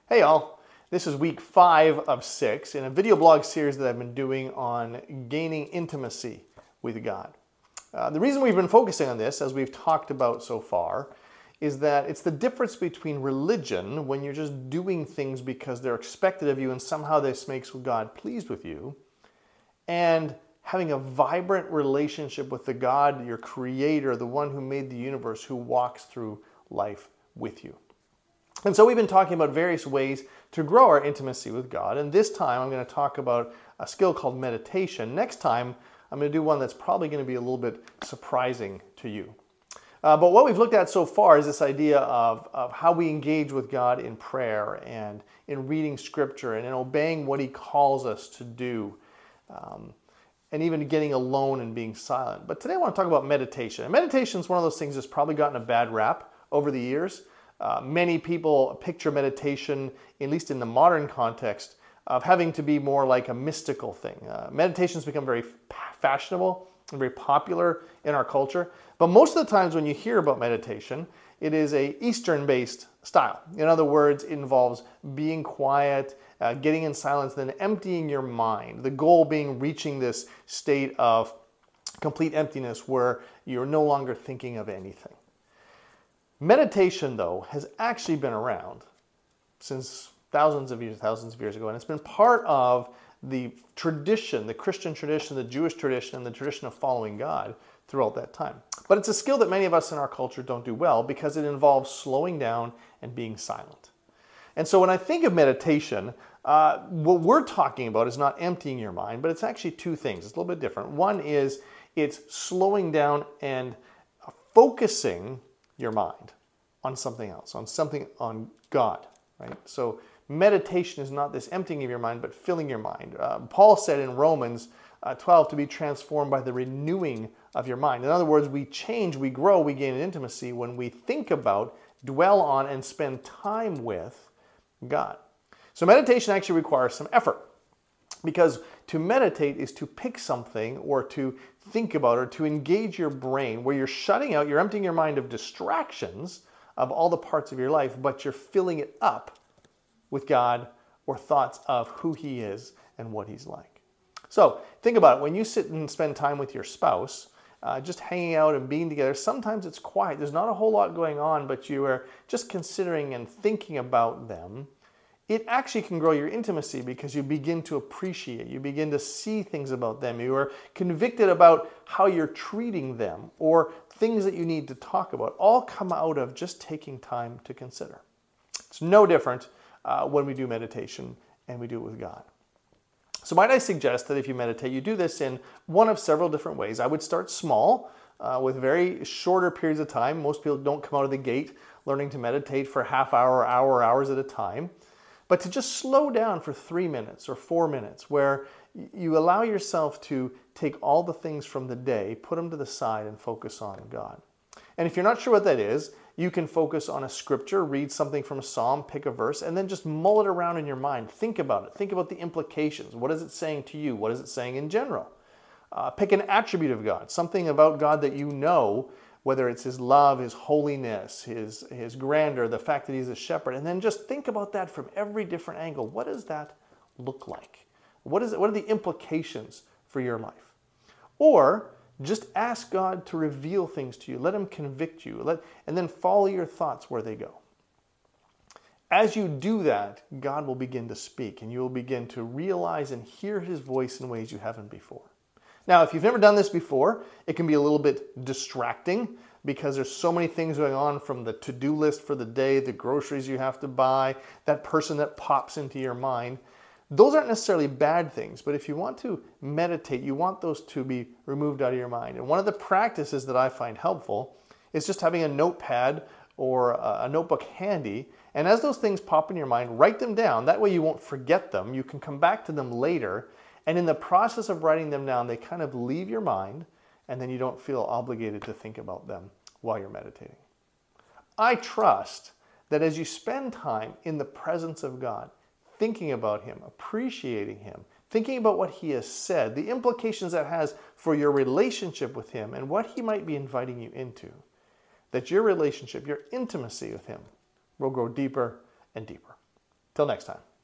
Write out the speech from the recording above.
Hey all, this is week 5 of 6 in a video blog series that I've been doing on gaining intimacy with God. The reason we've been focusing on this, as we've talked about so far, is that it's the difference between religion, when you're just doing things because they're expected of you and somehow this makes God pleased with you, and having a vibrant relationship with the God, your creator, the one who made the universe, who walks through life with you. And so we've been talking about various ways to grow our intimacy with God. And this time I'm going to talk about a skill called meditation. Next time I'm going to do one that's probably going to be a little bit surprising to you. But what we've looked at so far is this idea of how we engage with God in prayer and in reading scripture and in obeying what he calls us to do. And even getting alone and being silent. But today I want to talk about meditation. And meditation is one of those things that's probably gotten a bad rap over the years. Many people picture meditation, at least in the modern context, of having to be more like a mystical thing. Meditation's become very fashionable and very popular in our culture. But most of the times when you hear about meditation, it is a Eastern-based style. In other words, it involves being quiet, getting in silence, then emptying your mind. The goal being reaching this state of complete emptiness where you're no longer thinking of anything. Meditation, though, has actually been around since thousands of years ago, and it's been part of the tradition, the Christian tradition, the Jewish tradition, and the tradition of following God throughout that time. But it's a skill that many of us in our culture don't do well because it involves slowing down and being silent. And so when I think of meditation, what we're talking about is not emptying your mind, but it's actually two things. It's a little bit different. One is it's slowing down and focusing your mind on something else, on God, right? So meditation is not this emptying of your mind, but filling your mind. Paul said in Romans 12 to be transformed by the renewing of your mind. In other words, we change, we grow, we gain an intimacy when we think about, dwell on, and spend time with God. So meditation actually requires some effort, because to meditate is to pick something or to think about or to engage your brain where you're shutting out, you're emptying your mind of distractions of all the parts of your life, but you're filling it up with God or thoughts of who he is and what he's like. So think about it. When you sit and spend time with your spouse, just hanging out and being together, sometimes it's quiet. There's not a whole lot going on, but you are just considering and thinking about them. It actually can grow your intimacy because you begin to appreciate, you begin to see things about them. You are convicted about how you're treating them or things that you need to talk about. All come out of just taking time to consider. It's no different when we do meditation and we do it with God. So might I suggest that if you meditate, you do this in one of several different ways. I would start small with very shorter periods of time. Most people don't come out of the gate learning to meditate for half hour, hours at a time. But to just slow down for 3 minutes or 4 minutes, where you allow yourself to take all the things from the day, put them to the side, and focus on God. And if you're not sure what that is, you can focus on a scripture, read something from a psalm, pick a verse, and then just mull it around in your mind. Think about it. Think about the implications. What is it saying to you? What is it saying in general? Pick an attribute of God, something about God that you know, whether it's his love, his holiness, his grandeur, the fact that he's a shepherd, and then just think about that from every different angle. What does that look like? What are the implications for your life? Or just ask God to reveal things to you. Let him convict you, and then follow your thoughts where they go. As you do that, God will begin to speak, and you will begin to realize and hear his voice in ways you haven't before. Now, if you've never done this before, it can be a little bit distracting because there's so many things going on, from the to-do list for the day, the groceries you have to buy, that person that pops into your mind. Those aren't necessarily bad things, but if you want to meditate, you want those to be removed out of your mind. And one of the practices that I find helpful is just having a notepad or a notebook handy, and as those things pop in your mind, write them down. That way you won't forget them. You can come back to them later. And in the process of writing them down, they kind of leave your mind, and then you don't feel obligated to think about them while you're meditating. I trust that as you spend time in the presence of God, thinking about him, appreciating him, thinking about what he has said, the implications that has for your relationship with him and what he might be inviting you into, that your relationship, your intimacy with him will grow deeper and deeper. Till next time.